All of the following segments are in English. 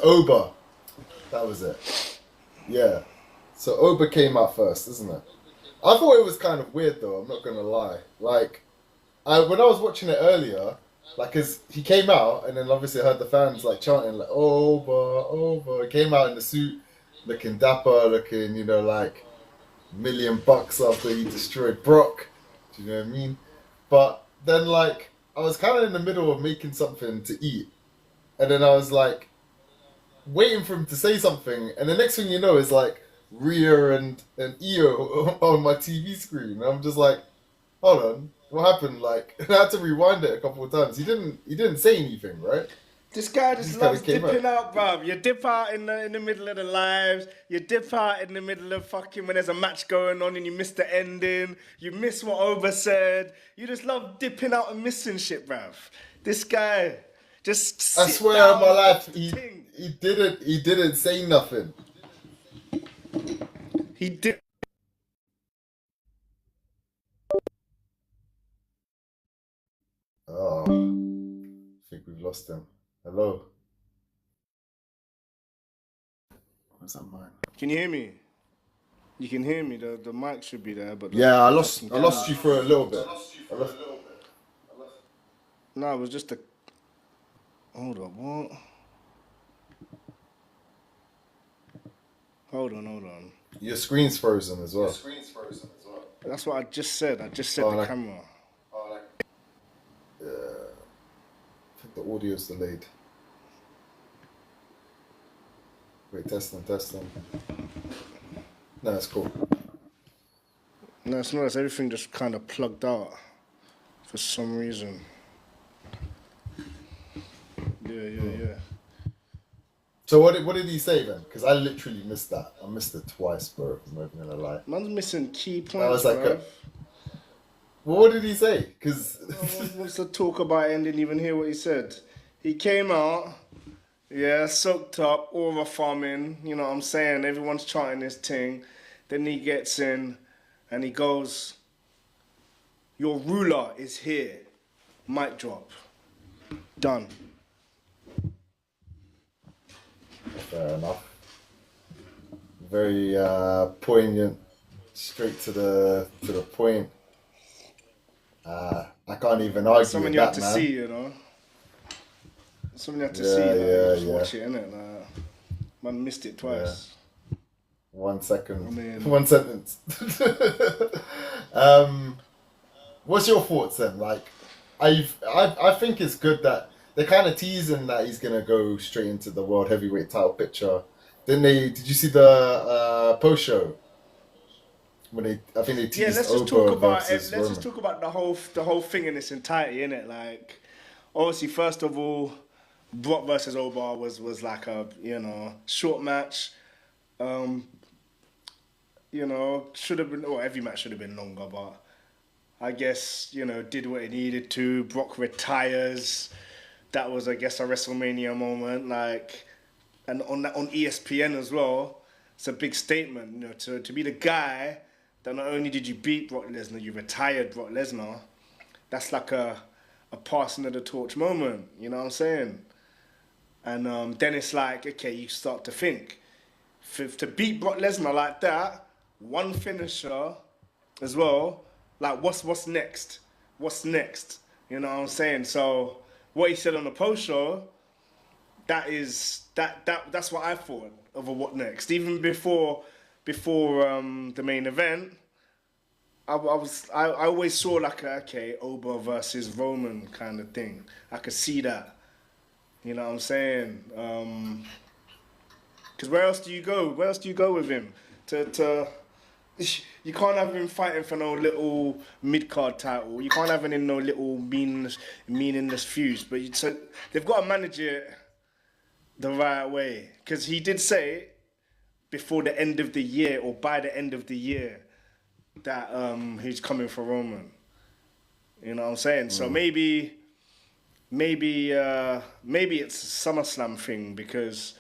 Oba. That was it. Yeah. So Oba came out first, isn't it? I thought it was kind of weird though. I'm not gonna lie. Like, when I was watching it earlier, like, cause he came out and then obviously I heard the fans like chanting like Oba, Oba. He came out in the suit, looking dapper, looking like $1 million after he destroyed Brock. Do you know what I mean? But then like I was kind of in the middle of making something to eat, and then I was like waiting for him to say something, and the next thing you know is like Rhea and Io on my TV screen. And I'm just like, hold on, what happened? Like, I had to rewind it a couple of times. He didn't say anything, right? This guy He just just kind loves of came out. dipping out, bruv. You dip out in the middle of the lives. You dip out in the middle of fucking when there's a match going on and you miss the ending. You miss what Oba said. You just love dipping out and missing shit, bruv. This guy just I sit swear on my down, watch life, the he thing. he didn't he didn't say nothing. He did. Oh, I think we've lost him. Hello, where's that mine? Can you hear me? You can hear me. The mic should be there, but Yeah, I the lost fucking I camera. lost you for a little bit. I lost, No, it was just a. Hold on, what? Hold on. your screen's frozen as well. That's what I just said. I just said Oh, the like camera. I think the audio's delayed. Wait, testing. No, it's cool. No, it's not. It's everything just kind of plugged out for some reason. Yeah. So what did he say then? Because I literally missed that. I missed it twice, bro. I'm not even gonna lie. Man's missing key I points, was like, bruv. well, what did he say? Because No one wants to talk about it and didn't even hear what he said. He came out, yeah, soaked up, aura farming, you know what I'm saying? Everyone's chanting his thing. Then he gets in and he goes, your ruler is here. Mic drop. Done. fair enough. Very poignant, straight to the point. I can't even argue Something with you had that, to man. see, you know? Something you had to see, Yeah, like, you yeah, just yeah, watch it, innit? Like, man missed it yeah. twice. 1 second, I mean, one sentence. um, what's your thoughts then? Like, I think it's good that they're kind of teasing that he's gonna go straight into the world heavyweight title picture. Then they did you see the post show when I think they yeah, teased Oba versus let's just Roman. talk about the whole thing in its entirety, innit? Like, obviously, first of all, Brock versus Obar was like a short match. Um, should have been, well, every match should have been longer, but I guess did what it needed to. Brock retires. That was, I guess, a WrestleMania moment. Like, and on ESPN as well, it's a big statement. To be the guy that not only did you beat Brock Lesnar, you retired Brock Lesnar. That's like a passing of the torch moment. You know what I'm saying? And then it's like, okay, you start to think. To beat Brock Lesnar like that, one finisher as well, like what's next? What's next? You know what I'm saying? So what he said on the post show, that's what I thought of a what next. Even before the main event, I always saw like okay, Oba versus Roman kind of thing. I could see that. You know what I'm saying? Because where else do you go? Where else do you go with him? To you can't have him fighting for no little mid card title. You can't have him in no little meaningless feuds. But so they've got to manage it the right way. Because he did say before the end of the year or by the end of the year that he's coming for Roman. You know what I'm saying? So Mm. maybe it's a SummerSlam thing because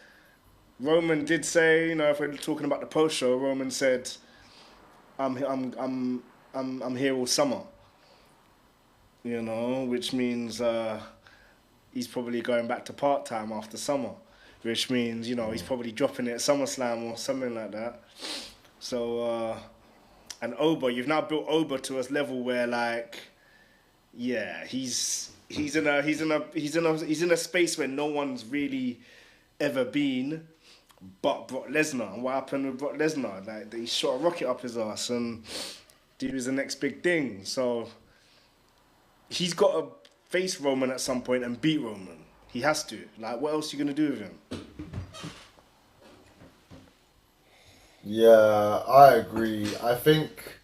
Roman did say, if we're talking about the post show, Roman said, I'm here all summer." Which means he's probably going back to part time after summer. which means he's probably dropping it at SummerSlam or something like that. So and Oba, you've now built Oba to a level where like, yeah, he's in a space where no one's really ever been but Brock Lesnar. And what happened with Brock Lesnar? Like they shot a rocket up his ass, and dude was the next big thing. So he's got to face Roman at some point and beat Roman. He has to. Like, what else are you gonna do with him? Yeah, I agree. I think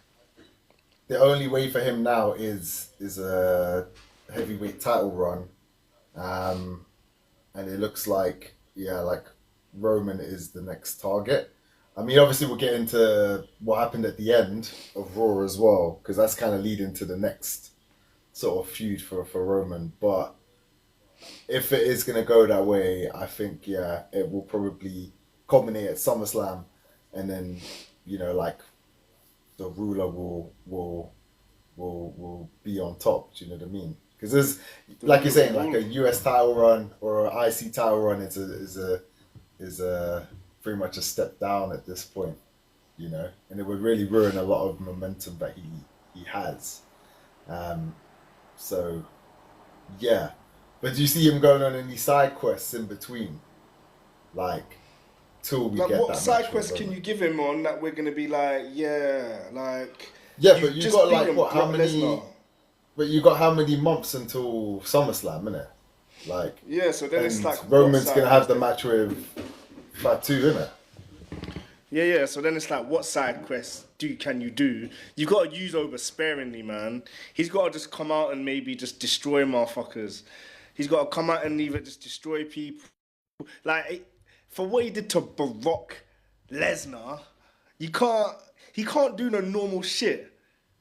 the only way for him now is a heavyweight title run, um, and it looks like yeah, like Roman is the next target. I mean, obviously we'll get into what happened at the end of Raw as well, because that's kind of leading to the next sort of feud for Roman. But if it is going to go that way, I think yeah, it will probably culminate at SummerSlam, and then like the ruler will be on top. Do you know what I mean? Because there's like you're saying, like a US title run or an IC title run is a pretty much a step down at this point. And it would really ruin a lot of momentum that he has. Um, so yeah, but do you see him going on any side quests in between, like till we Like, get what that side match with quest can Roman? you give him on that we're gonna be like, yeah, like Yeah, you but you just got like beaten what? How Brock Lesnar. many? But you got how many months until SummerSlam, innit? Like, Yeah, so then it's and like, what Roman's gonna side have quest? the match with Fatu, innit? Yeah, yeah. So then it's like, what side quests can you do? You got to use over sparingly, man. He's got to just come out and maybe just destroy motherfuckers. He's got to come out and either just destroy people. Like for what he did to Brock Lesnar, you can't. He can't do no normal shit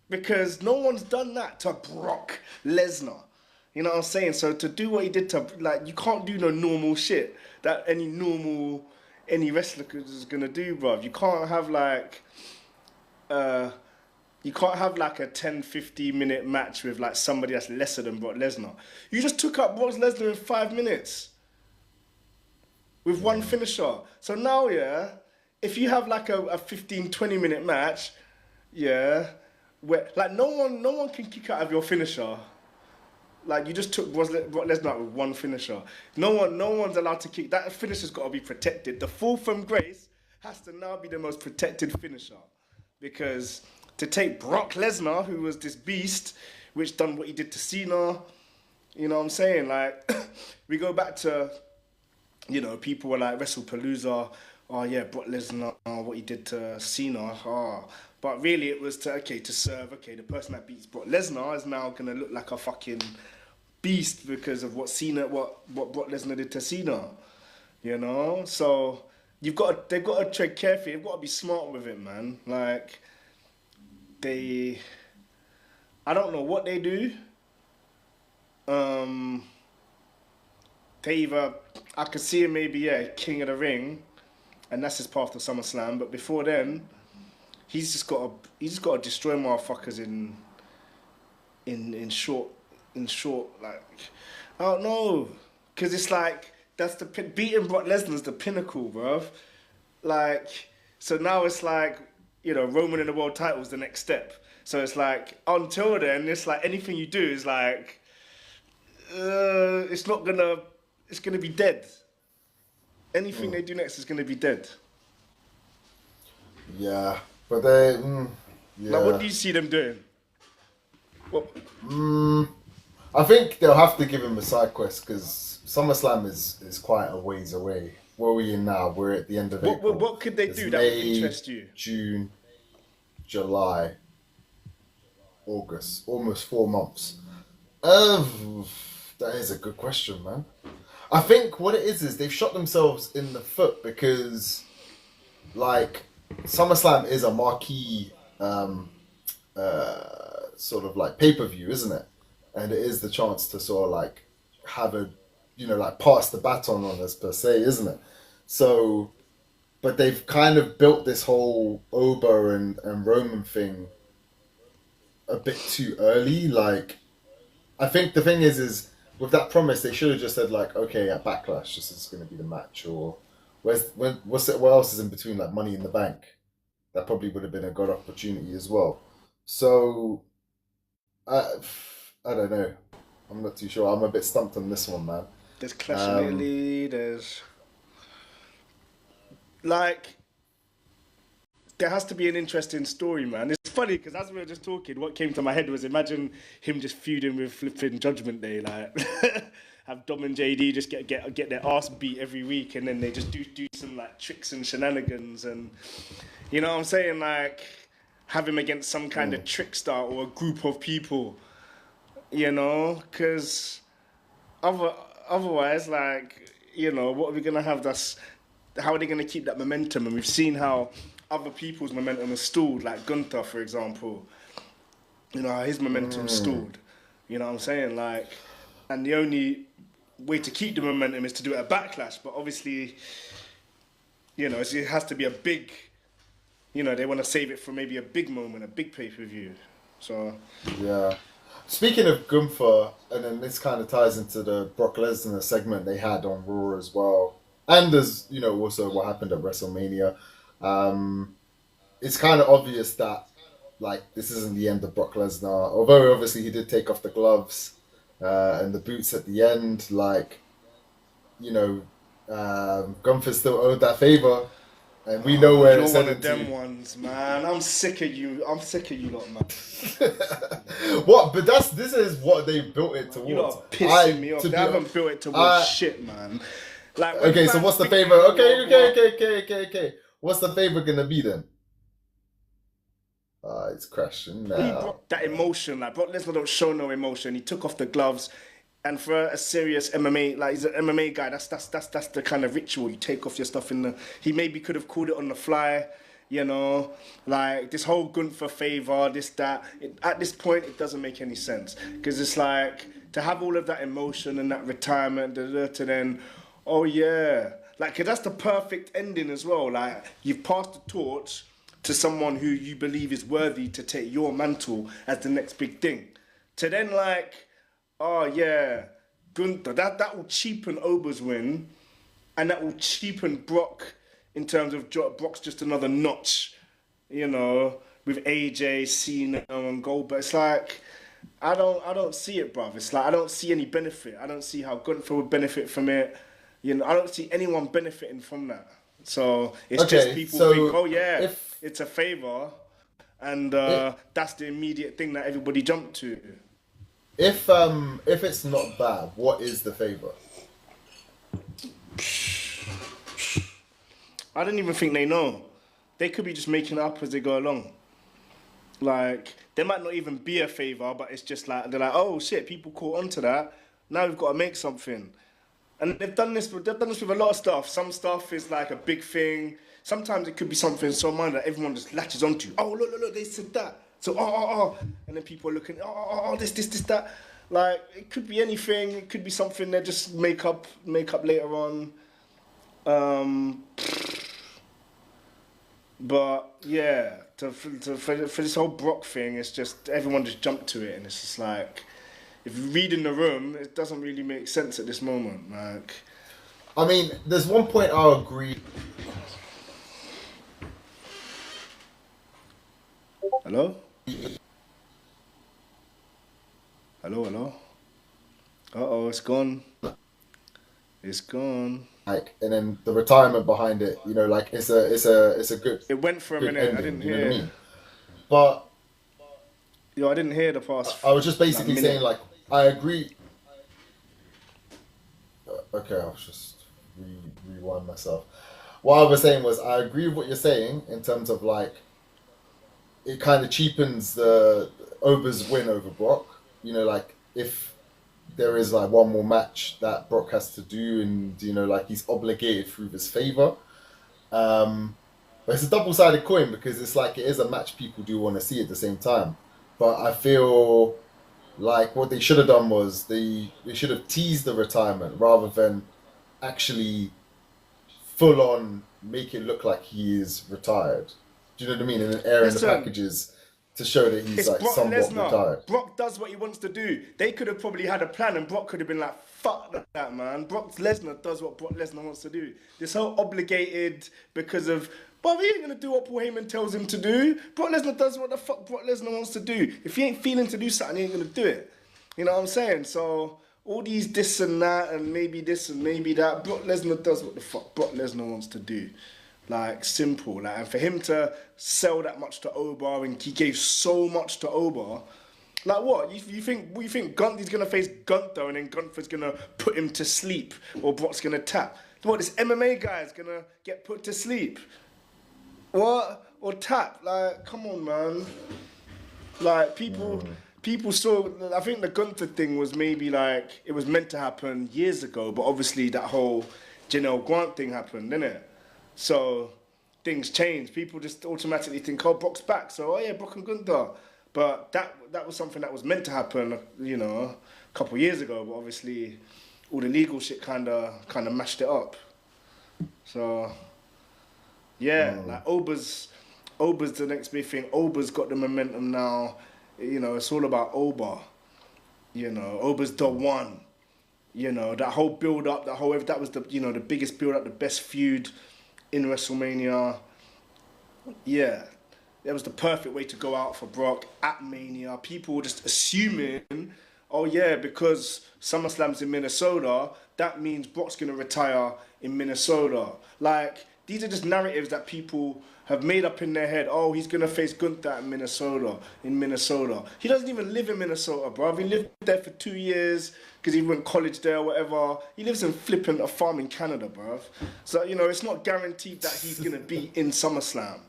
because no one's done that to Brock Lesnar. You know what I'm saying? So to do what he did to, like, you can't do no normal shit that any wrestler is gonna do, bruv. Uh you can't have like a 10-15 minute match with like somebody that's lesser than Brock Lesnar. You just took up Brock Lesnar in 5 minutes with one Mm. finisher. So now, yeah, if you have like a 15-20 minute match, yeah, where like no one can kick out of your finisher. Like you just took Brock Lesnar out with one finisher. No one's allowed to kick. That finisher's got to be protected. The fall from grace has to now be the most protected finisher, because to take Brock Lesnar, who was this beast, which done what he did to Cena, you know what I'm saying? Like we go back to people were like WrestlePalooza. Oh yeah, Brock Lesnar, what he did to Cena. Oh. But really, it was to serve. Okay, the person that beats Brock Lesnar is now gonna look like a fucking beast because of what Brock Lesnar did to Cena. So they've got to tread carefully. They've got to be smart with it, man. Like they, I don't know what they do. Um, they either I could see him maybe King of the Ring, and that's his path to SummerSlam. But before then, he's just got to destroy motherfuckers in short, like, I don't know, because it's like that's beating Brock Lesnar's the pinnacle, bruv. Like, so now it's like Roman in the world title is the next step. So it's like until then, it's like anything you do is like it's not gonna it's gonna be dead. Anything Mm. they do next is gonna be dead. Yeah, but they, Like, what yeah. do you see them doing? What? Mm, I think they'll have to give him a side quest because SummerSlam is quite a ways away. Where are we in now? We're at the end of What, what, April. what could they It's do that would May, interest you? June, July, August. Almost 4 months. Uh, that is a good question, man. I think what it is they've shot themselves in the foot because, like, SummerSlam is a marquee sort of like pay per view, isn't it? And it is the chance to sort of like have a, like pass the baton on us per se, isn't it? So, but they've kind of built this whole Oba and Roman thing a bit too early. Like, I think the thing is with that promise, they should have just said like, okay, at Backlash, this is going to be the match, or what else is in between, like Money in the Bank? That probably would have been a good opportunity as well. So I I don't know. I'm not too sure. I'm a bit stumped on this one, man. There's Clash in Um, Italy. There's like there has to be an interesting story, man. It's funny because as we were just talking, what came to my head was imagine him just feuding with flipping Judgment Day, like have Dom and JD just get their ass beat every week, and then they just do some like tricks and shenanigans, and you know what I'm saying, like have him against some kind of mm, trickster or a group of people, you know, because other, otherwise, like, you know, what are we gonna have? That's how are they gonna keep that momentum? And we've seen how other people's momentum has stalled, like Gunther, for example. You know, how his momentum mm. stalled. You know what I'm saying? Like, and the only way to keep the momentum is to do it at Backlash. But obviously, you know, it has to be a big. You know, they want to save it for maybe a big moment, a big pay per view. So Yeah. Speaking of Gunther, and then this kind of ties into the Brock Lesnar segment they had on Raw as well, and there's also what happened at WrestleMania. Um, it's kind of obvious that like this isn't the end of Brock Lesnar, although obviously he did take off the gloves and the boots at the end. Like you know, Gunther still owed that favor, and we know oh, where you're it's one of heading them to. ones, man. I'm sick of you. I'm sick of you lot, man. What? But this is what they built it You lot towards. are pissing me To off. They be, haven't built it towards I shit, man. Like when okay. So fans what's the think favor? they know Okay, what. okay. What's the favor gonna be then? It's crashing now. Brock that emotion. Like Brock Lesnar don't show no emotion. He took off the gloves, and for a serious MMA, like he's an MMA guy. That's the kind of ritual. You take off your stuff in the. He maybe could have called it on the fly. You know, like this whole Gunther favor, this that. At this point, it doesn't make any sense because it's like to have all of that emotion and that retirement, to then, oh yeah, like 'cause that's the perfect ending as well. Like you've passed the torch to someone who you believe is worthy to take your mantle as the next big thing. To then like, oh yeah, Gunther, that will cheapen Ober's win, and that will cheapen Brock in terms of Brock's just another notch, you know, with AJ, Cena, and Goldberg. It's like I don't see it, bruv. It's like I don't see any benefit. I don't see how Gunther would benefit from it. You know, I don't see anyone benefiting from that. So it's just Okay, people think, so oh yeah, if it's a favor, and it that's the immediate thing that everybody jumped to. if it's not bad, what is the favor? I don't even think they know. They could be just making it up as they go along. Like there might not even be a favor, but it's just like they're like, oh shit, people caught on to that. Now we've got to make something. And they've done this with a lot of stuff. Some stuff is like a big thing. Sometimes it could be something so minor that everyone just latches onto. Oh look, they said that. So and then people are looking. This, that. Like it could be anything. It could be something they just make up later on. Um, but yeah, for this whole Brock thing, it's just everyone just jumped to it, and it's just like if you read in the room, it doesn't really make sense at this moment. Like, I mean, there's one point I'll agree. hello, hello. Uh oh, it's gone. It's gone. Like, and then the retirement behind it, like it's a It went for a good minute. I ending. didn't You know what I hear. mean? But Yo, I didn't hear the past I was just like basically saying minute. like I agree. Okay, I'll just rewind myself. What I was saying was I agree with what you're saying in terms of like it kind of cheapens the Ober's win over Brock. Like if there is like one more match that Brock has to do, and like he's obligated through his favor. Um, but it's a double-sided coin because it's like it is a match people do want to see at the same time. But I feel like what they should have done was they should have teased the retirement rather than actually full on make it look like he is retired. Do you know what I mean? And then airing the Listen, packages. to show that he's It's like Brock somewhat Lesnar. retired. Brock does what he wants to do. They could have probably had a plan, and Brock could have been like, "Fuck that, man." Brock Lesnar does what Brock Lesnar wants to do. This whole obligated because of, but he ain't gonna do what Paul Heyman tells him to do. Brock Lesnar does what the fuck Brock Lesnar wants to do. If he ain't feeling to do something, he ain't gonna do it. You know what I'm saying? So all these this and that, and maybe this and maybe that. Brock Lesnar does what the fuck Brock Lesnar wants to do. Like, simple. Like, and for him to sell that much to Obar, and he gave so much to Obar, like what? You think Gunther's gonna face Gunther and then Gunther's gonna put him to sleep, or Brock's gonna tap? What, this MMA guy's gonna get put to sleep? What? Or tap? Like, come on, man. Like, people saw, I think the Gunther thing was maybe like, it was meant to happen years ago, but obviously that whole Janelle Grant thing happened, didn't it? So things change. People just automatically think, oh, Brock's back, so oh yeah, Brock and Gunther. But that was something that was meant to happen, you know, a couple of years ago. But obviously, all the legal shit kind of mashed it up. So yeah, like Ober's the next big thing. Ober's got the momentum now. You know, it's all about Ober. You know, Ober's the one. You know, that whole build up, that was the, you know, the biggest build up, the best feud in WrestleMania. Yeah, that was the perfect way to go out for Brock at Mania. People were just assuming, oh yeah, because SummerSlam's in Minnesota, that means Brock's gonna retire in Minnesota. Like, these are just narratives that people have made up in their head. Oh, he's gonna face Gunther in Minnesota. He doesn't even live in Minnesota, bruv. He lived there for 2 years because he went college there or whatever. He lives in flipping a farm in Canada, bruv. So, you know, it's not guaranteed that he's gonna be in SummerSlam.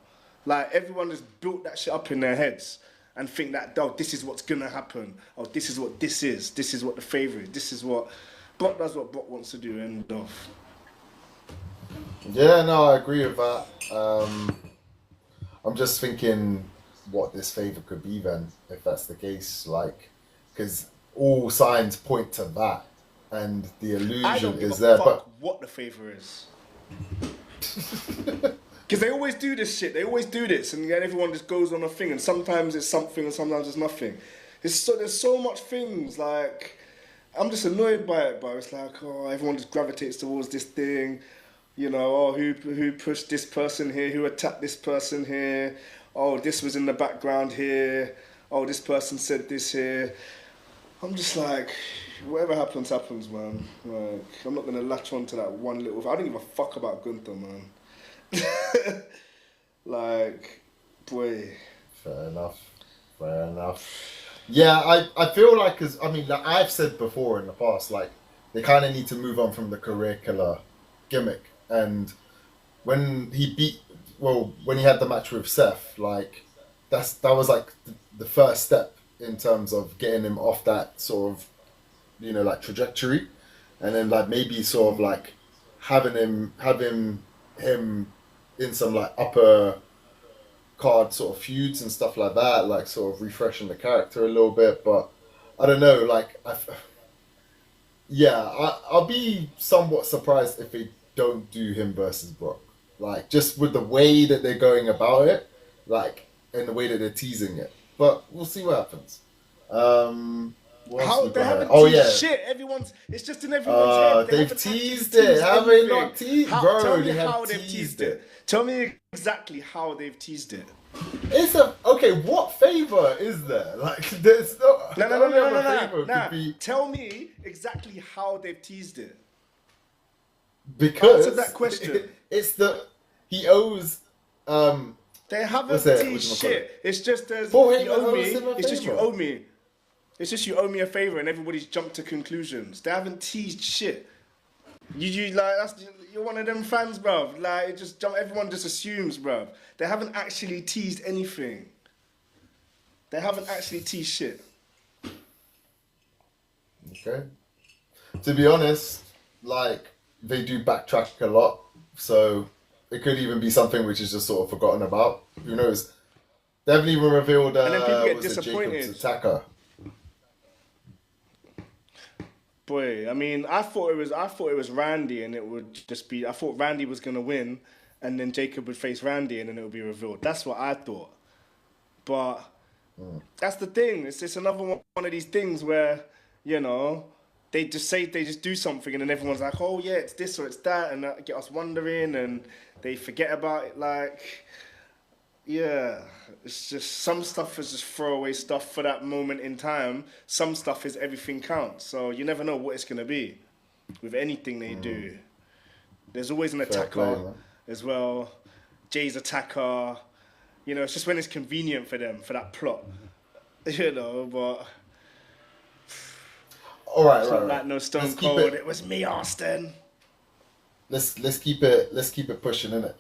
Like, everyone has built that shit up in their heads and think that, oh, this is what's gonna happen. Oh, this is what this is. This is what the favour is. This is what Brock does what Brock wants to do, end of. Yeah, no, I agree with that. I'm just thinking what this favor could be then, if that's the case. Like, because all signs point to that, and the I illusion don't give is a there. fuck what the favour is. Because they always do this shit. They always do this, and then everyone just goes on a thing. And sometimes it's something, and sometimes it's nothing. There's so much things. Like, I'm just annoyed by it. But it's like, oh, everyone just gravitates towards this thing. You know, oh, who pushed this person here? Who attacked this person here? Oh, this was in the background here. Oh, this person said this here. I'm just like, whatever happens, happens, man. Like, I'm not gonna latch on to that one little. I don't give a fuck about Gunther, man. Like, boy. Fair enough. Yeah, I feel like, because, I mean, like I've said before in the past, like, they kind of need to move on from the career killer gimmick. And when when he had the match with Seth, like, that was like the first step in terms of getting him off that sort of, you know, like trajectory. And then, like, maybe sort of like having him in some like upper card sort of feuds and stuff like that, like sort of refreshing the character a little bit. But I don't know, like, I'll be somewhat surprised if they don't do him versus Brock. Like, just with the way that they're going about it, like, and the way that they're teasing it. But we'll see what happens. How they haven't teased shit. It's just in everyone's head. They've teased it. Have they not teased? Bro, tell me they have how they've teased it. Tell me exactly how they've teased it. What favor is there? Like, there's no. Tell me exactly how they've teased it. Because answer that question. He owes. They haven't teased shit. It's just as you owe me. It's just you owe me. It's just you owe me a favor, and everybody's jumped to conclusions. They haven't teased shit. You like you're one of them fans, bruv. Like, it just everyone just assumes, bruv. They haven't actually teased anything. They haven't actually teased shit. Okay. To be honest, like, they do backtrack a lot, so it could even be something which is just sort of forgotten about. Who knows? They haven't even revealed. And then people get disappointed. Jacob's attacker. Boy, I mean, I thought it was Randy, and it would just be. I thought Randy was gonna win, and then Jacob would face Randy, and then it would be revealed. That's what I thought. But That's the thing. It's just another one of these things where, you know, they just do something and then everyone's like, oh yeah, it's this or it's that, and that get us wondering, and they forget about it. Like, yeah, it's just some stuff is just throwaway stuff for that moment in time. Some stuff is everything counts. So you never know what it's gonna be with anything they do. There's always an Fair play, attacker man. as well. Jay's attacker. You know, it's just when it's convenient for them for that plot. You know, but All right, it's right, not right. like no Let's Stone keep Cold. it. It was me, Austin. Let's keep it pushing in it.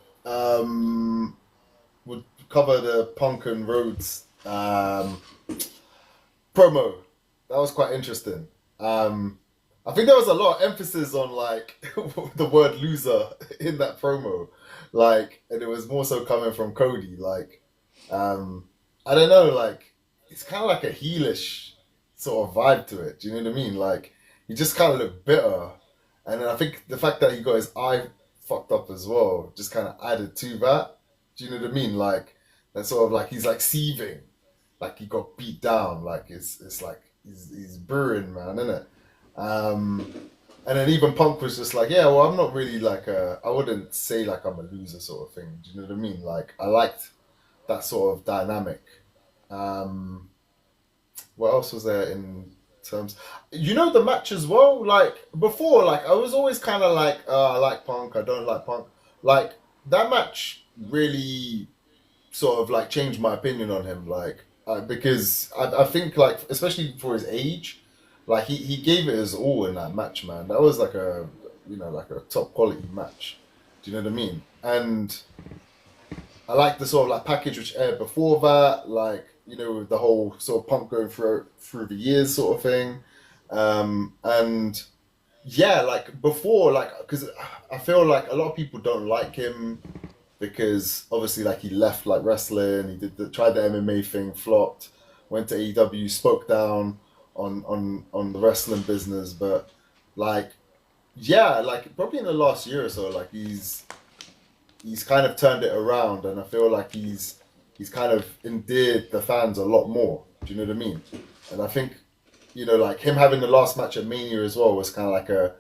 We'll cover the Punk and Rhodes promo. That was quite interesting. I think there was a lot of emphasis on like the word loser in that promo, like, and it was more so coming from Cody. Like, um, I don't know, like it's kind of like a heelish sort of vibe to it. Do you know what I mean? Like, he just kind of looked bitter, and then I think the fact that he got his eye fucked up as well just kind of added to that. Do you know what I mean? Like, that sort of like he's like seething, like he got beat down. Like it's like he's brewing, man, isn't it? And then even Punk was just like, yeah, well, I'm not really like I wouldn't say like I'm a loser sort of thing. Do you know what I mean? Like, I liked that sort of dynamic. Um, what else was there in terms? You know, the match as well. Like before, like I was always kind of like, I like Punk, I don't like Punk. Like that match really sort of like changed my opinion on him. Like because I think like especially for his age, like he gave it his all in that match, man. That was like a like a top quality match. Do you know what I mean? And I like the sort of like package which aired before that, like with the whole sort of Punk going through the years sort of thing, and yeah, like before, like because I feel like a lot of people don't like him because obviously like he left like wrestling, he tried the MMA thing, flopped, went to AEW, spoke down on the wrestling business, but like yeah, like probably in the last year or so, like he's kind of turned it around, and I feel like he's kind of endeared the fans a lot more. Do you know what I mean? And I think like him having the last match at Mania as well was kind of like a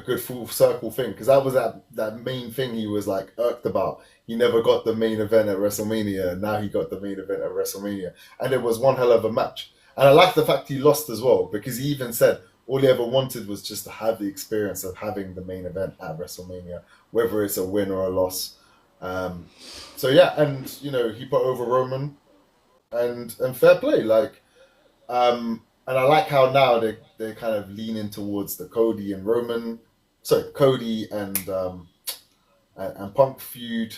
good full circle thing because that was that main thing he was like irked about. He never got the main event at WrestleMania, and now he got the main event at WrestleMania, and it was one hell of a match. And I like the fact he lost as well because he even said all he ever wanted was just to have the experience of having the main event at WrestleMania, whether it's a win or a loss. Um, so yeah, and he put over Roman, and fair play, like, and I like how now they kind of leaning towards the Cody and Roman, sorry, Cody and Punk feud.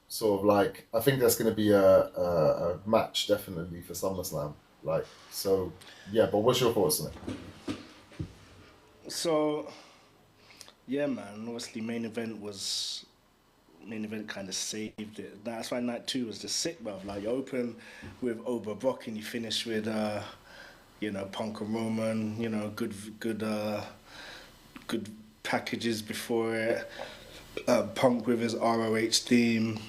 Sort of like I think that's going to be a match definitely for SummerSlam. Like so, yeah. But what's your thoughts on it? So yeah, man. Obviously, main event kind of saved it. That's why night two was just sick, bro. Like you open with Ober Brock and you finish with Punk and Roman. Good packages before it. Punk with his ROH theme.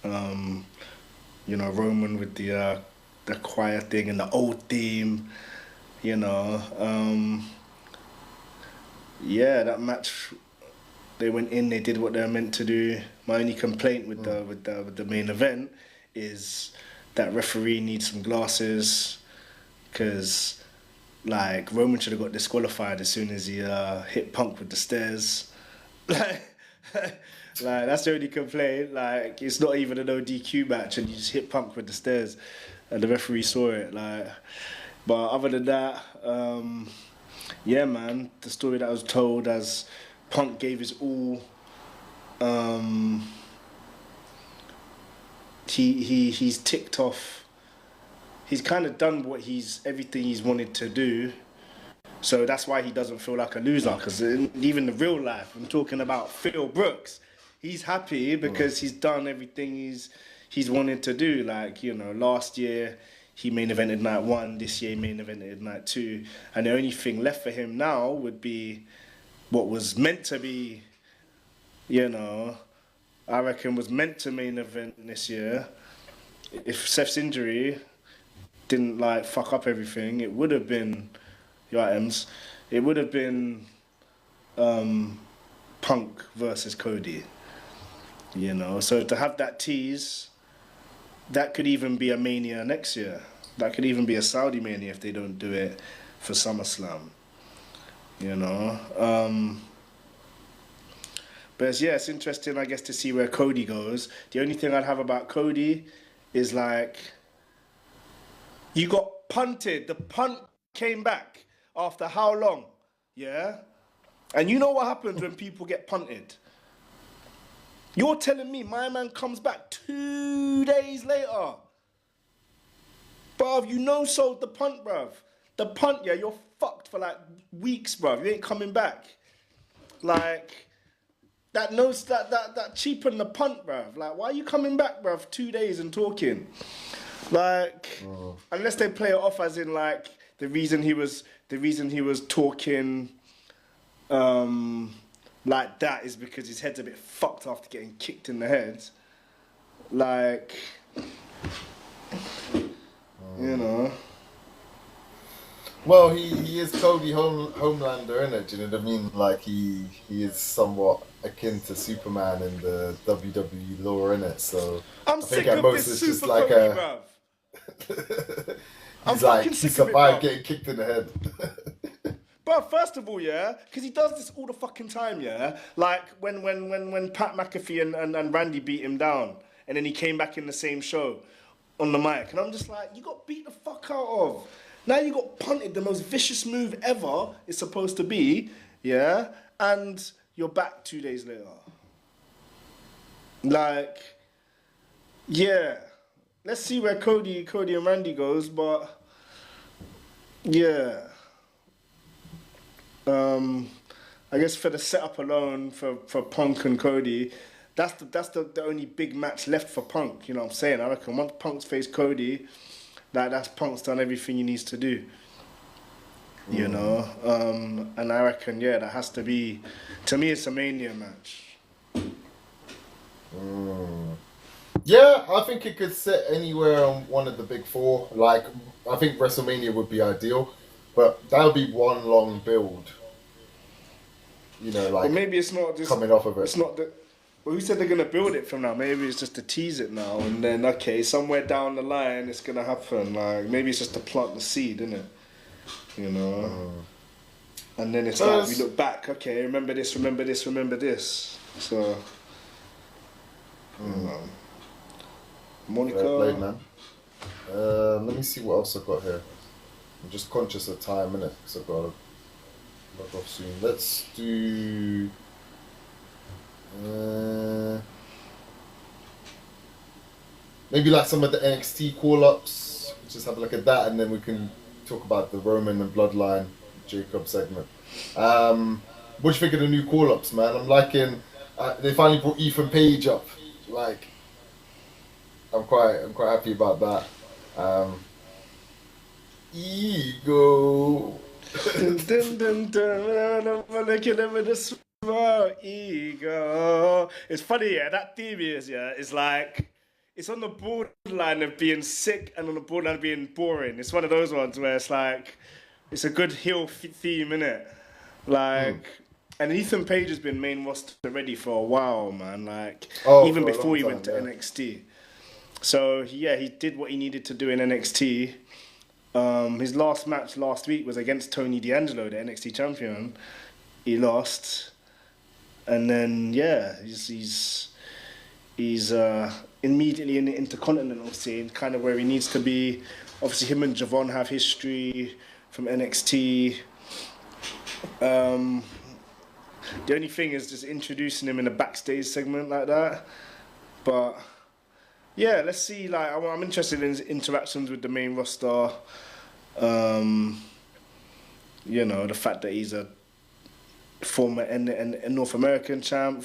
Um, Roman with the choir thing and the old theme. You know, yeah, that match. They went in. They did what they were meant to do. My only complaint with the main event is that referee needs some glasses, because like Roman should have got disqualified as soon as he hit Punk with the stairs. Like, like that's the only complaint. Like it's not even an ODQ match, and you just hit Punk with the stairs, and the referee saw it. Like, but other than that, yeah, man, the story that was told as Punk gave his all. Um, he's ticked off. He's kind of done everything he's wanted to do. So that's why he doesn't feel like a loser. Because even the real life, I'm talking about Phil Brooks. He's happy because he's done everything he's wanted to do. Like last year he main evented night one. This year he main evented night two. And the only thing left for him now would be what was meant to be. I reckon was meant to main event this year. If Seth's injury didn't like fuck up everything, it would have been your items. It would have been Punk versus Cody. You know, so to have that tease, that could even be a Mania next year. That could even be a Saudi Mania if they don't do it for SummerSlam. You know, but yeah, it's interesting, I guess, to see where Cody goes. The only thing I'd have about Cody is like, you got punted. The punt came back after how long? Yeah? And you know what happens when people get punted? You're telling me my man comes back 2 days later. Bruv, you no sold the punt, bruv. The punt, yeah, you're fucked for like weeks, bruv. You ain't coming back. Like, that cheapened the punt, bruv. Like, why are you coming back, bruv, 2 days and talking? Like, unless they play it off as in like the reason he was talking like that is because his head's a bit fucked after getting kicked in the head. Like, you know. Well, he is Cody Homelander, innit? Do you know what I mean? Like, he is somewhat akin to Superman in the WWE lore, innit? So I'm I think sick at of most this it's just Super like Cody, a. bruv. He's I'm like, fucking he sick of it, survived bruv. getting kicked in the head. But first of all, yeah, because he does this all the fucking time, yeah. Like when Pat McAfee and Randy beat him down, and then he came back in the same show on the mic, and I'm just like, you got beat the fuck out of. Now you got punted, the most vicious move ever is supposed to be, yeah, and you're back 2 days later. Like, yeah, let's see where Cody and Randy goes, but yeah. I guess for the setup alone for Punk and Cody, that's the only big match left for Punk. You know what I'm saying? I reckon once Punk's faced Cody, that's Punk's done everything he needs to do. You know, and I reckon that has to be. To me, it's a Mania match. Yeah, I think it could sit anywhere on one of the big four. Like, I think WrestleMania would be ideal, but that would be one long build. You know, like, But maybe it's not just coming off of it. It's not the. Well, who said they're gonna build it from now? Maybe it's just to tease it now, and then okay, somewhere down the line it's gonna happen. Like maybe it's just to plant the seed, isn't it? You know. And then it's like we look back. Okay, remember this, remember this, remember this. So. Monica. Fair play, man. Let me see what else I got here. I'm just conscious of time, innit? Because I've got to log off soon. Let's do. Maybe like some of the NXT call-ups. Just have a look at that, and then we can talk about the Roman and Bloodline Jacob segment. What do you think of the new call-ups, man? I'm liking. They finally brought Ethan Page up. Like, I'm quite happy about that. Ego. Dun, dun, dun, dun, ego. It's funny, yeah. That theme is like, it's on the borderline of being sick and on the borderline of being boring. It's one of those ones where it's like, it's a good heel theme, innit? Like, and Ethan Page has been main roster ready for a while, man. Like, even before he went to NXT. So he did what he needed to do in NXT. His last match last week was against Tony D'Angelo, the NXT champion. He lost, and then he's immediately in the intercontinental scene, kind of where he needs to be. Obviously, him and Javon have history from NXT. The only thing is just introducing him in a backstage segment like that. But yeah, let's see. Like, I'm interested in his interactions with the main roster. You know, the fact that he's a former North American champ,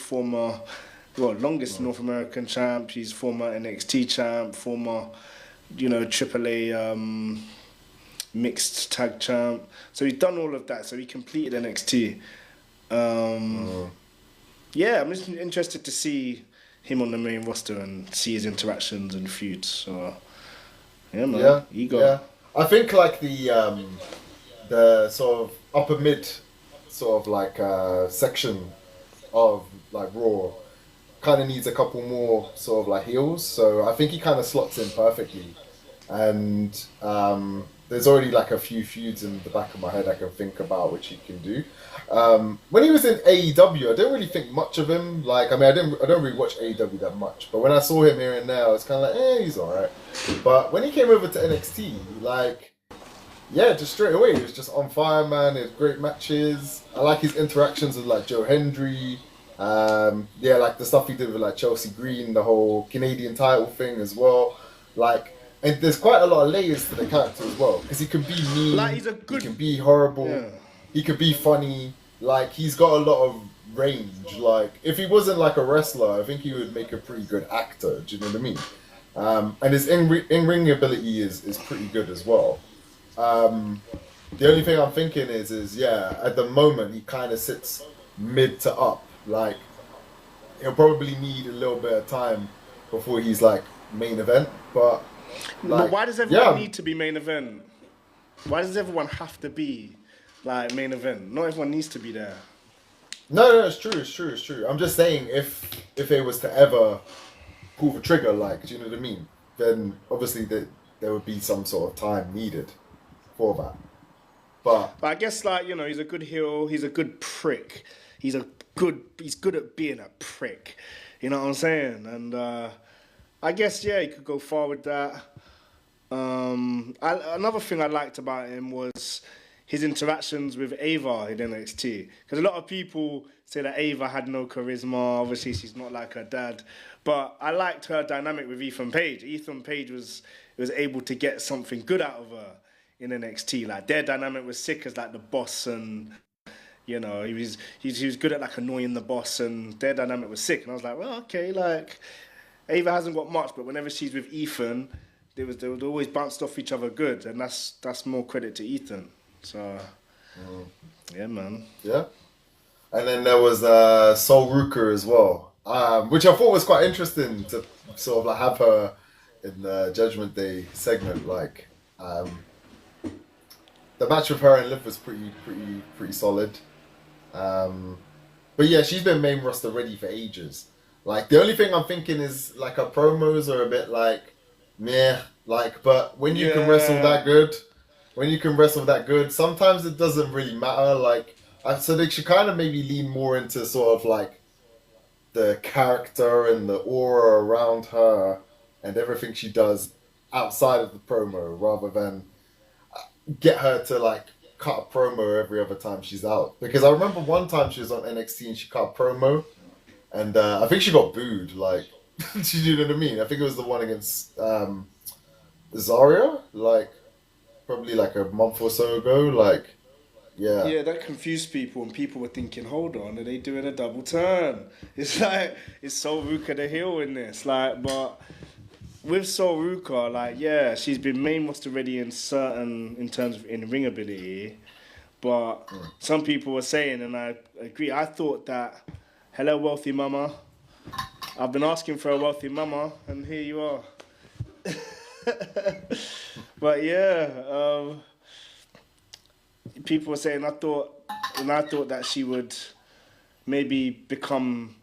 longest North American champ. He's former NXT champ, former, AAA mixed tag champ. So he's done all of that. So he completed NXT. Yeah, I'm just interested to see him on the main roster and see his interactions and feuds. So, yeah, man. Yeah, Ego. yeah. I think like the sort of upper mid sort of like section of like Raw kind of needs a couple more sort of like heels. So I think he kind of slots in perfectly. And there's already like a few feuds in the back of my head I can think about which he can do. When he was in AEW, I didn't really think much of him. Like, I mean, I don't really watch AEW that much, but when I saw him here and there, I was kind of like, he's all right. But when he came over to NXT, like, yeah, just straight away, he was just on fire, man. He had great matches. I like his interactions with like Joe Hendry. Yeah, like the stuff he did with like Chelsea Green, the whole Canadian title thing as well. Like, and there's quite a lot of layers to the character as well because he can be Like mean, he's a he good, can be horrible, yeah. he could be funny. Like he's got a lot of range. Like if he wasn't like a wrestler, I think he would make a pretty good actor. Do you know what I mean? And his in ring ability is pretty good as well. Um, the only thing I'm thinking is yeah, at the moment he kind of sits mid to up. Like he'll probably need a little bit of time before he's like main event. But But like why does everyone yeah, need to be main event? Why does everyone have to be like main event? Not everyone needs to be there. no, it's true, it's true, it's true. I'm just saying if it was to ever pull the trigger, like do you know what I mean? Then obviously there would be some sort of time needed for that. But But I guess like he's a good heel. He's a good prick. He's good at being a prick. You know what I'm saying? And I guess yeah, he could go far with that. Another thing I liked about him was his interactions with Ava in NXT. Because a lot of people say that Ava had no charisma. Obviously, she's not like her dad. But I liked her dynamic with Ethan Page. Ethan Page was able to get something good out of her in NXT. Like their dynamic was sick as like the boss and he was good at like annoying the boss and their dynamic was sick. And I was like, well, okay, like Ava hasn't got much, but whenever she's with Ethan, they would always bounce off each other good, and that's more credit to Ethan. So yeah, man. yeah. And then there was Sol Ruker as well, which I thought was quite interesting to sort of like have her in the Judgment Day segment. Like the match with her and Liv was pretty solid. But yeah, she's been main roster ready for ages. Like the only thing I'm thinking is like her promos are a bit like meh. Like, but when you can wrestle that good, sometimes it doesn't really matter. Like, so they should kind of maybe lean more into sort of like the character and the aura around her and everything she does outside of the promo, rather than get her to like cut a promo every other time she's out. Because I remember one time she was on NXT and she cut a promo, and I think she got booed. Like, do you know what I mean? I think it was the one against Zarya, like probably like a month or so ago. Like, yeah, Yeah, that confused people, and people were thinking, "Hold on, are they doing a double turn?" It's like it's Sol Ruka the heel in this, like, but with Sol Ruka, like, yeah, she's been main roster ready in terms of in ring ability, but some people were saying, and I agree. I thought that, hello, wealthy mama. I've been asking for a wealthy mama, and here you are. But yeah, people were saying I thought that she would maybe become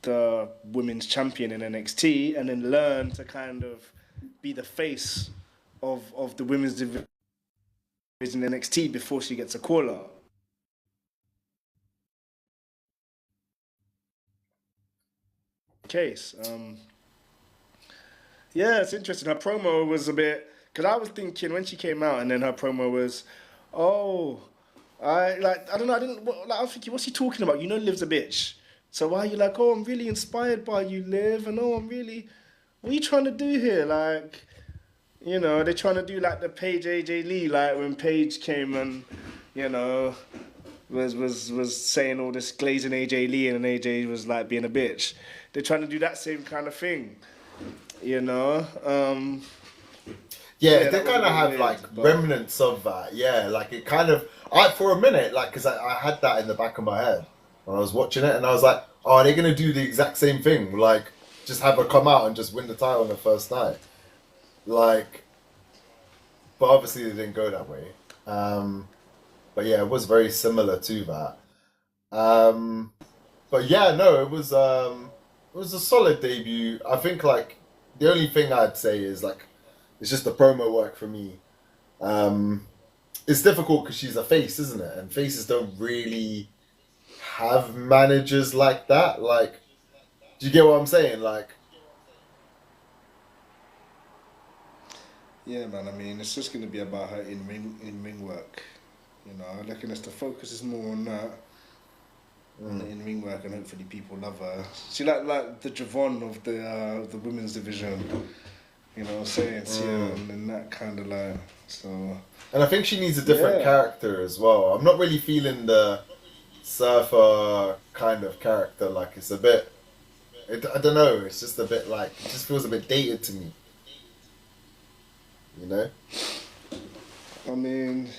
the women's champion in NXT and then learn to kind of be the face of the women's division in NXT before she gets a call up. Case. Yeah, it's interesting. Her promo was a bit because I was thinking when she came out, and then her promo was, "Oh, I don't know. I didn't. Like, I was thinking, what's he talking about? Liv's a bitch. So why are you like, oh, I'm really inspired by you, Liv, and oh, I'm really. What are you trying to do here? Like, they're trying to do like the Paige AJ Lee, like when Paige came and, you know, was saying all this glazing AJ Lee, and AJ was like being a bitch. They're trying to do that same kind of thing, you know. yeah, Yeah, they that was a kind of bit have weird, like but remnants of that. Yeah, like it kind of. I for a minute, like, because I had that in the back of my head when I was watching it, and I was like, oh, are they gonna do the exact same thing? Like, just have her come out and just win the title on the first night? Like, but obviously it didn't go that way. But yeah, it was very similar to that. Um, but yeah, no, it was a solid debut. I think like the only thing I'd say is like it's just the promo work for me. Um, it's difficult because she's a face, isn't it? And faces don't really have managers like that. Like, do you get what I'm saying? Like, Yeah, man. I mean, it's just gonna be about her in ring work. You know, I reckon it's the focus is more on that, on the mm, in ring work, and hopefully people love her. She like the Javon of the women's division. You know what I'm saying? See her mm. in that kind of light. So And I think she needs a different yeah. character as well. I'm not really feeling the surfer kind of character. Like, it's a bit. I don't know. It's just a bit like it just feels a bit dated to me. You know? I mean,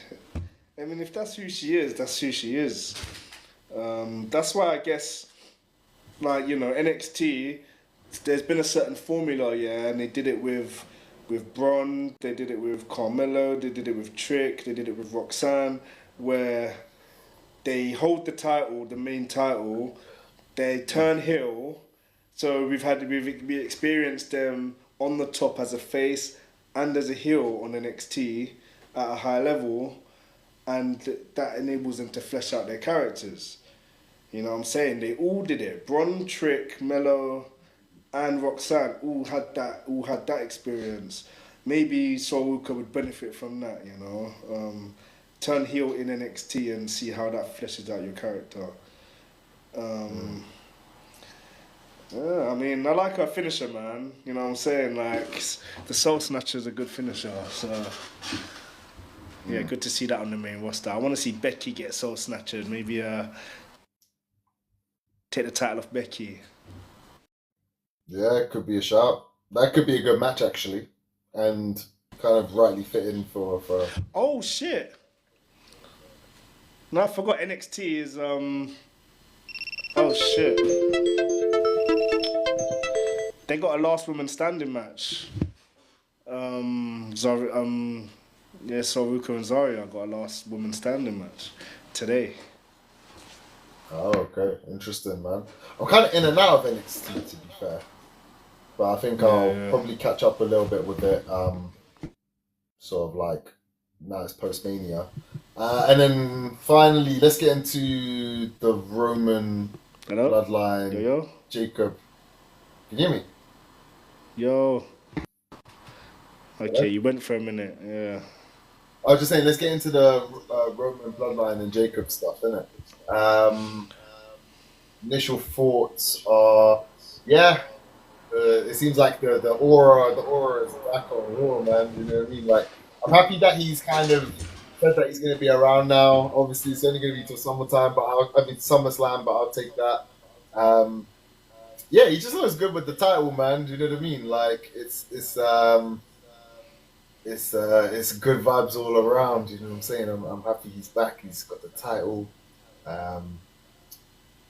if that's who she is, that's who she is. That's why I guess, like NXT, there's been a certain formula, yeah, and they did it with Braun, they did it with Carmelo, they did it with Trick, they did it with Roxanne, where they hold the title, the main title, they turn heel. So we experienced them on the top as a face and as a heel on NXT at a high level, and that enables them to flesh out their characters. You know what I'm saying? They all did it. Bron, Trick, Mello, and Roxanne all had that experience. Maybe Soruka would benefit from that, turn heel in NXT and see how that fleshes out your character. Mm. Um, yeah, I mean, I like her finisher, man. You know what I'm saying? Like, the Soul Snatcher is a good finisher. So, yeah, Mm. good to see that on the main roster. I want to see Becky get Soul Snatchered. Maybe take the title off Becky. Yeah, it could be a shout. That could be a good match actually, and kind of rightly fit in for. Oh, shit. No, I forgot NXT is. Oh, shit. They got a last woman standing match. Yeah, Soruka and Zarya got a last woman standing match today. Oh, okay, interesting, man. I'm kind of in and out of NXT to be fair, but I think Yeah, I'll yeah. probably catch up a little bit with it. Sort of like now it's post Mania, and then finally let's get into the Roman Hello? Yo, bloodline. yo? Jacob, can you hear me? Yo. Hello? Okay, you went for a minute. Yeah. I was just saying, let's get into the Roman bloodline and Jacob stuff, innit? Um, Initial thoughts are, yeah, it seems like the aura is back on Raw, man. You know what I mean? Like, I'm happy that he's kind of said that he's going to be around now. Obviously, it's only going to be till summertime, I mean SummerSlam, but I'll take that. Um, yeah, he just looks good with the title, man. Do you know what I mean? Like, it's good vibes all around. You know what I'm saying? I'm happy he's back. He's got the title. Um,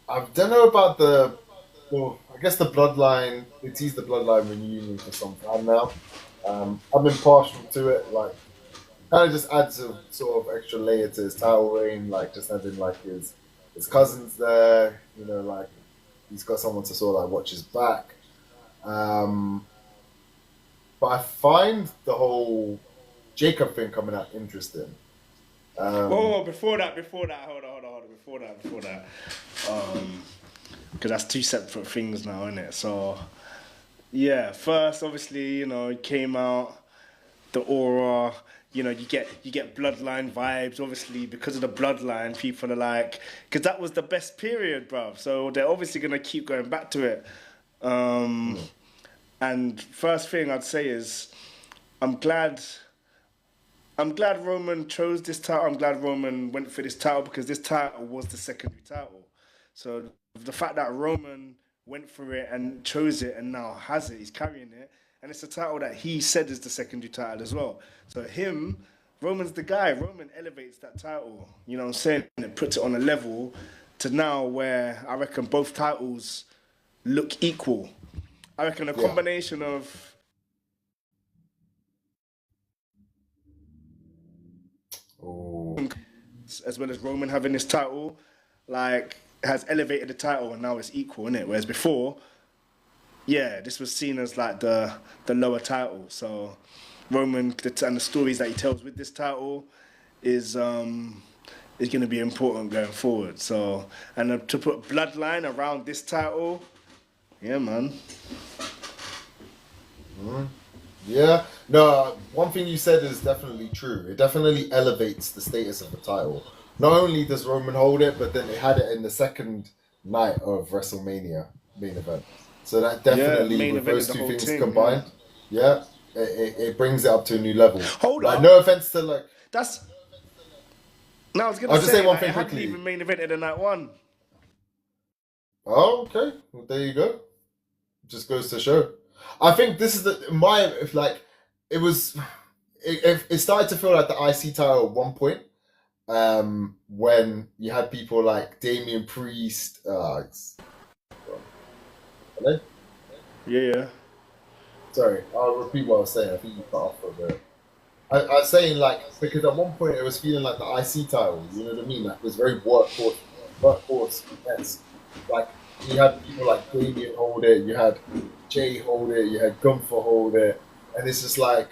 I don't know about the. Well, I guess the bloodline. They teased the bloodline reunion for some time now. I'm impartial to it. Like, kind of just adds a sort of extra layer to his title reign. Like, just having like his cousins there. You know, like he's got someone to sort of like watch his back. Um, but I find the whole Jacob thing coming out interesting. Um, Oh, before that, hold on, before that. Because that's two separate things now, isn't it? So, yeah, first, obviously, it came out, the aura, you get bloodline vibes, obviously, because of the bloodline, people are like, because that was the best period, bruv. So they're obviously going to keep going back to it. Um, mm, and first thing I'd say is, I'm glad I'm glad Roman chose this title. I'm glad Roman went for this title because this title was the secondary title. So the fact that Roman went for it and chose it and now has it, he's carrying it, and it's a title that he said is the secondary title as well. So Roman's the guy. Roman elevates that title. You know what I'm saying? And it puts it on a level to now where I reckon both titles look equal. I reckon a yeah, combination of Reigns as well as Roman having this title, like, has elevated the title and now it's equal, innit? Whereas before, yeah, this was seen as like the lower title. So Roman and the stories that he tells with this title is going to be important going forward. So, and to put bloodline around this title, yeah, man. Yeah, no, one thing you said is definitely true. It definitely elevates the status of the title. Not only does Roman hold it, but then they had it in the second night of WrestleMania main event. So that Yeah, definitely, main with event of those the two whole things thing. Yeah. combined, yeah, it brings it up to a new level. Hold Like, up, no offense to like, that's. No, I was gonna I'll just say say one like it thing hadn't quickly. even main evented in night one. Oh, okay, well, there you go. Just goes to show. I think this is if like, it was, it started to feel like the IC title at one point. When you had people like Damian Priest. Hello? Yeah, yeah. Sorry, I'll repeat what I was saying. I think you cut off for a bit. I was saying like because at one point it was feeling like the IC title. You know what I mean? Like it was very workhorse esque. Like you had people like Damian hold it, you had Jay hold it, you had Gunther hold it, and it's just like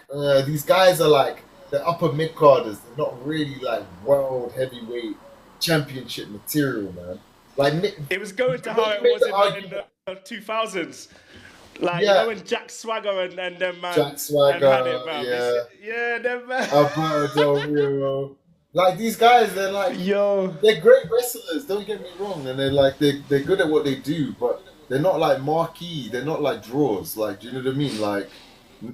these guys are like the upper mid carders. They're not really like world heavyweight championship material, man. Like It was going to when how you it make was the in argument, the 2000s. Like, you yeah, know when Jack Swagger and them Jack man and had it, Swagger, bruv. It's, yeah. yeah, them man. Alberto Del Rio. Like these guys, Yo. they're great wrestlers. Don't get me wrong, and they're good at what they do, but they're not like marquee. They're not like draws. Like, do you know what I mean? Like,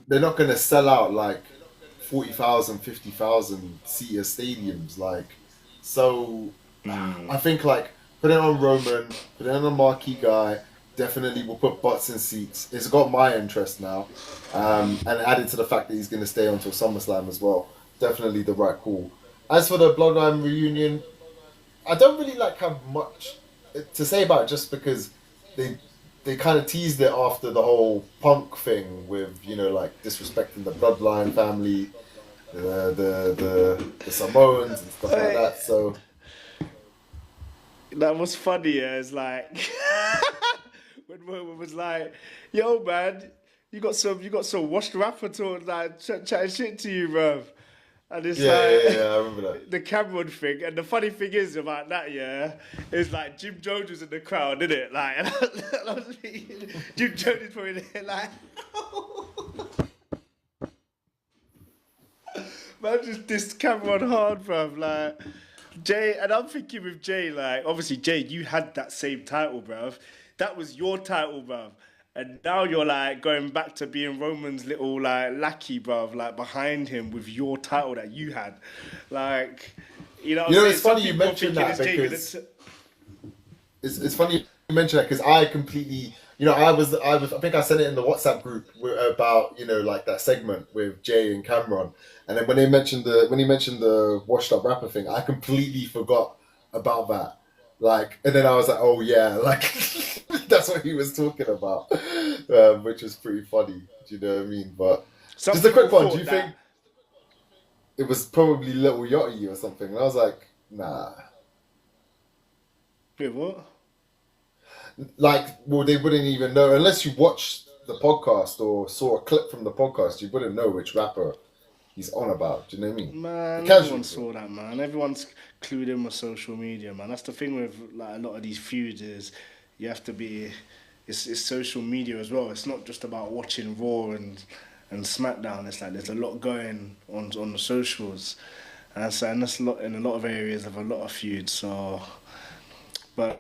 they're not gonna sell out like 40,000, 50,000 seater stadiums. Like, so I think like put it on Roman, put it on a marquee guy. Definitely will put butts in seats. It's got my interest now, and added to the fact that he's going to stay until SummerSlam as well. Definitely the right call. As for the Bloodline reunion, I don't really like have much to say about it, just because they they kind of teased it after the whole Punk thing with like disrespecting the Bloodline family, the Samoans and stuff like that. So That was funny. Yeah. It's like when Roman was like, "Yo, man, you got some washed rapper talking like chatting shit to you, bruv." And it's yeah, like I remember that. the Cameron thing. And the funny thing is about that, yeah, is like Jim Jones was in the crowd, didn't it? Like, and I was thinking, Jim Jones is probably there, like, man, just dissed Cameron hard, bruv. Like, Jay, and I'm thinking with Jay, like, obviously, Jay, you had that same title, bruv. That was your title, bruv. And now you're like going back to being Roman's little like lackey, bruv, like behind him with your title that you had. Like, you know what I'm saying? It's Some funny you people are mentioned thinking that it's Jay gonna because it's funny you mention that because I completely, I think I sent it in the WhatsApp group about like that segment with Jay and Cameron, and then when he mentioned the washed up rapper thing, I completely forgot about that. Like, and then I was like, oh yeah, like that's what he was talking about, which was pretty funny. Do you know what I mean? But some just a people quick one. Do thought you think that. it was probably Little Yachty or something? And I was like, nah. Wait, what? Like, well, they wouldn't even know unless you watched the podcast or saw a clip from the podcast. You wouldn't know which rapper he's on about. Do you know what I mean? The Man, everyone casuals saw will. that, man. Everyone's clued in with social media, man. That's the thing with like a lot of these feuds is you have to be. It's social media as well. It's not just about watching Raw and SmackDown. It's like there's a lot going on the socials, and that's a lot in a lot of areas of a lot of feuds. So, but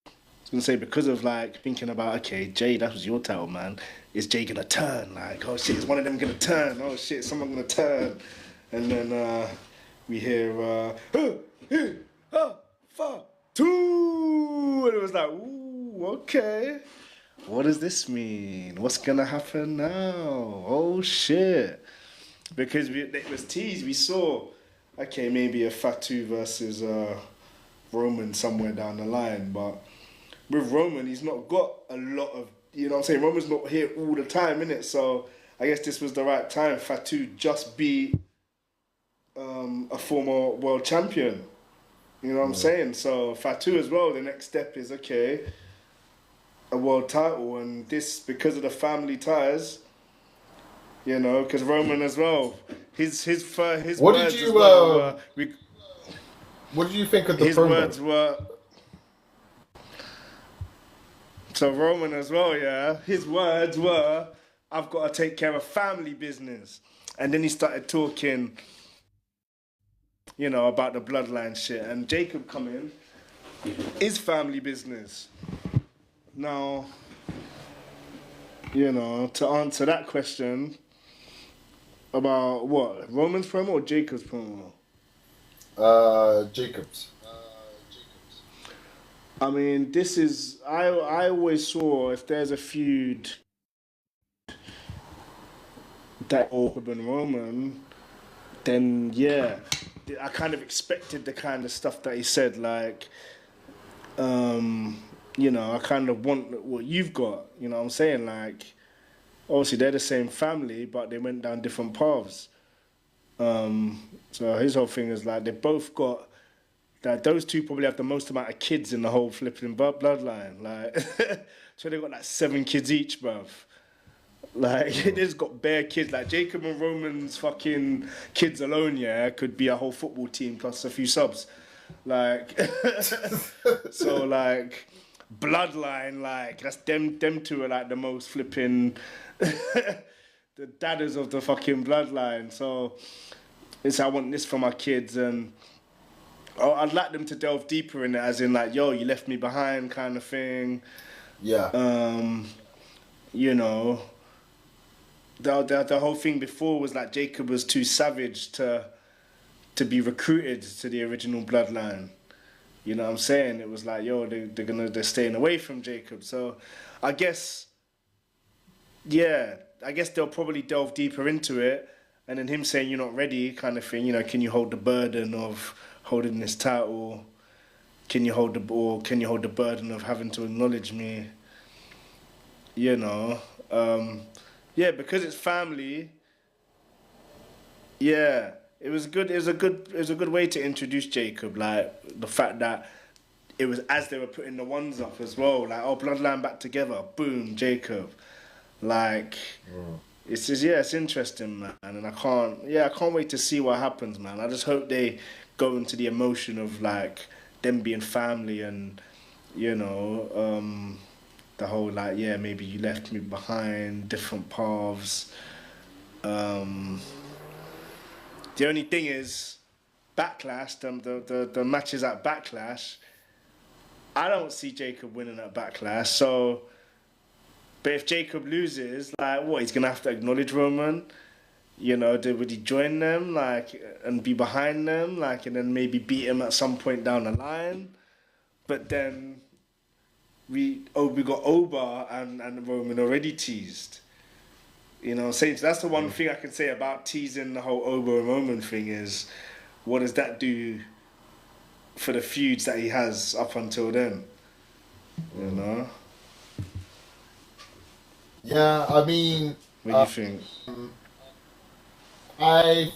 I was gonna say because of like thinking about okay, Jay, that was your title, man. Is Jay gonna turn? Like, oh shit, is one of them gonna turn? Oh shit, someone gonna turn? And then we hear fuck, two, and it was like, ooh, okay. What does this mean? What's gonna happen now? Oh shit! Because it was teased. We saw, okay, maybe a Fatu versus Roman somewhere down the line, but with Roman, he's not got a lot of, you know what I'm saying? Roman's not here all the time, innit? So I guess this was the right time. Fatu just beat a former world champion. You know what I'm saying? So Fatu as well. The next step is okay, a world title, and this because of the family ties. You know, because Roman as well. His What did words as you well were What did you think of the his promo? words were so Roman as well. Yeah, his words were, "I've got to take care of family business," and then he started talking, you know, about the bloodline shit. And Jacob come in, is family business. Now, you know, to answer that question about what Roman's promo or Jacob's promo. Jacobs. I mean, this is I always saw if there's a feud that Jacob and Roman, then yeah, I kind of expected the kind of stuff that he said, like, you know, I kind of want what you've got. You know what I'm saying? Like, obviously they're the same family, but they went down different paths. So his whole thing is like they both got that those two probably have the most amount of kids in the whole flipping bloodline. Like, so they got like 7 kids each, bruv. Like, they's got bare kids. Like Jacob and Roman's fucking kids alone, yeah, could be a whole football team plus a few subs. Like, so like bloodline, like that's them two are like the most flipping the dadders of the fucking bloodline. So it's I want this for my kids, and I'd like them to delve deeper in it, as in like, yo, you left me behind kind of thing. Yeah. You know, the whole thing before was like Jacob was too savage to be recruited to the original bloodline. You know what I'm saying? It was like, yo, they're staying away from Jacob. So I guess, yeah, I guess they'll probably delve deeper into it. And then him saying you're not ready kind of thing, you know, can you hold the burden of holding this title? Can you hold the burden of having to acknowledge me? You know, yeah, because it's family. Yeah, it was good. It was a good way to introduce Jacob. Like the fact that it was as they were putting the ones up as well. Like, oh, bloodline back together. Boom, Jacob. Like, it's just, yeah, it's interesting, man. And I can't wait to see what happens, man. I just hope they go into the emotion of like them being family and, you know, the whole like, yeah, maybe you left me behind, different paths. The only thing is, Backlash, the matches at Backlash, I don't see Jacob winning at Backlash. So, but if Jacob loses, like, what, he's gonna have to acknowledge Roman? You know, would he join them, like, and be behind them, like, and then maybe beat him at some point down the line? But then we got Oba and Roman already teased. You know, so that's the one thing I can say about teasing the whole Oba and Roman thing is, what does that do for the feuds that he has up until then? You know? Yeah, I mean, What do you think? I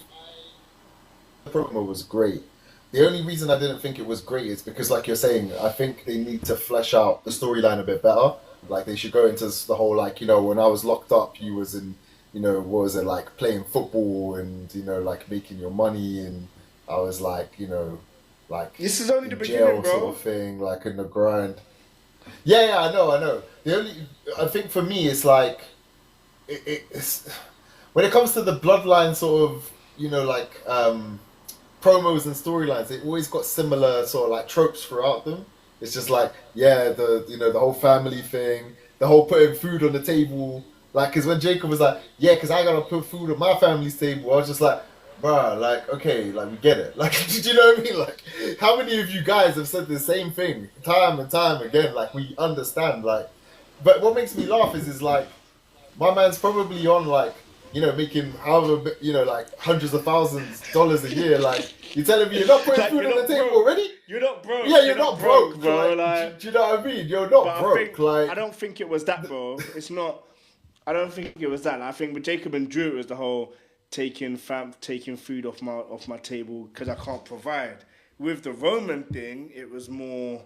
the promo was great. The only reason I didn't think it was great is because, like you're saying, I think they need to flesh out the storyline a bit better. Like they should go into the whole, like, you know, when I was locked up, you was in, you know, what was it, like playing football and, you know, like making your money, and I was like, you know, like This is only the in beginning, jail sort bro. of thing, like in the grind. Yeah, yeah, I know. The only, I think for me, it's like it's when it comes to the bloodline sort of, you know, like promos and storylines, they always got similar sort of like tropes throughout them. It's just like, yeah, the, you know, the whole family thing, the whole putting food on the table. Like, because when Jacob was like, yeah, because I gotta put food on my family's table, I was just like, bruh, like, okay, like we get it. Like, did you know what I mean? Like, how many of you guys have said the same thing time and time again? Like, we understand. Like, but what makes me laugh is like, my man's probably on like, you know, making however, you know, like hundreds of thousands dollars a year. Like, you're telling me you're not putting Like, food you're on the not table broke. already? You're not broke. Yeah, you're not broke, bro. like, Like, do you know what I mean? You're but not broke. I Like, don't think it was that, bro. It's not. I don't think it was that. I think with Jacob and Drew, it was the whole taking food off my table because I can't provide. With the Roman thing, it was more.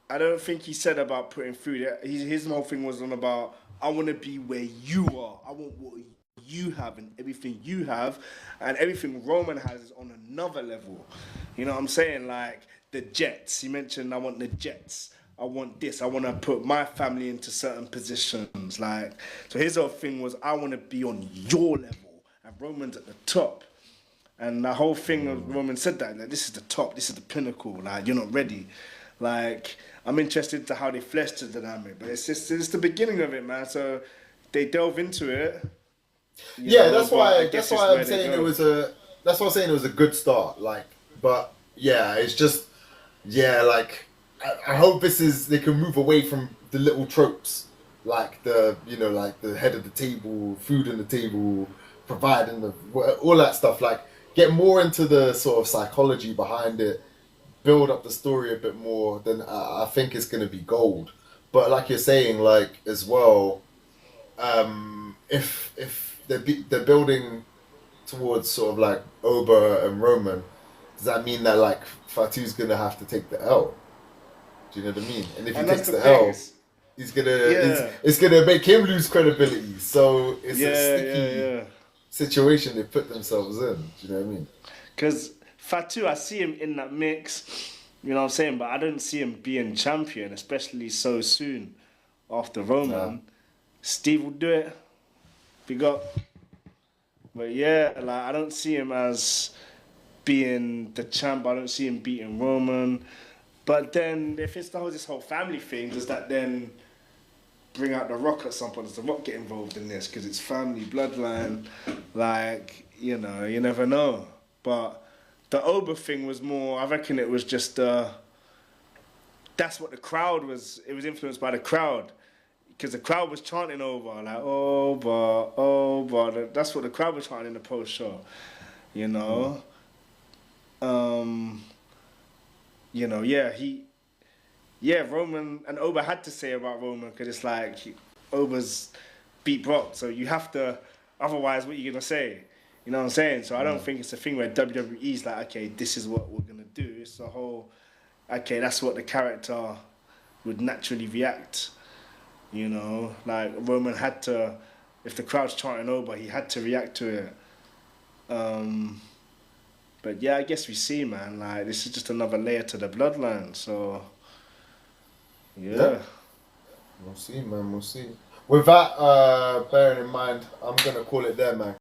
I don't think he said about putting food. His whole thing was on about I want to be where you are. I want what you have and everything you have, and everything Roman has is on another level. You know what I'm saying? Like the Jets. He mentioned I want the Jets. I want this. I want to put my family into certain positions. Like so, his whole thing was I want to be on your level, and Roman's at the top. And the whole thing of Roman said that, like, this is the top, this is the pinnacle, like, you're not ready. Like, I'm interested to how they flesh the dynamic, but it's the beginning of it, man. So they delve into it, Yeah, but I that's guess it's why I'm where they saying it go. was a that's why I'm saying it was a good start. Like, but yeah, it's just yeah, like I hope this is they can move away from the little tropes, like the like the head of the table, food on the table, providing the all that stuff. Like, get more into the sort of psychology behind it, build up the story a bit more. Then I think it's gonna be gold. But like you're saying, like as well, if they're building towards sort of like Oba and Roman, does that mean that like Fatu's gonna have to take the L? Do you know what I mean? And if he And that's takes the the thing, L, yeah, it's gonna make him lose credibility. So it's a sticky yeah. situation they put themselves in. Do you know what I mean? Because Fatu, I see him in that mix, you know what I'm saying, but I don't see him being champion, especially so soon after Nah. Roman. Steve will do it. Big up. But yeah, like I don't see him as being the champ. I don't see him beating Roman. But then, if it's this whole family thing, does that then bring out the Rock at some point? Does the Rock get involved in this because it's family bloodline? Like you never know. But the Oba thing was more. I reckon it was just. That's what the crowd was. It was influenced by the crowd because the crowd was chanting over like Oba, Oba. That's what the crowd was chanting in the post show. You Mm. know. Um, yeah, Roman and Oba had to say about Roman because it's like Oba's beat Brock, so you have to. Otherwise, what are you gonna say? You know what I'm saying? So I don't Mm. think it's a thing where WWE's like, okay, this is what we're gonna do. It's a whole, okay, that's what the character would naturally react. Like Roman had to, if the crowd's chanting Oba, he had to react to it. Um, but yeah, I guess we see, man. Like this is just another layer to the bloodline. So Yeah, yeah. we'll see, man. We'll see. With that bearing in mind, I'm gonna call it there, man.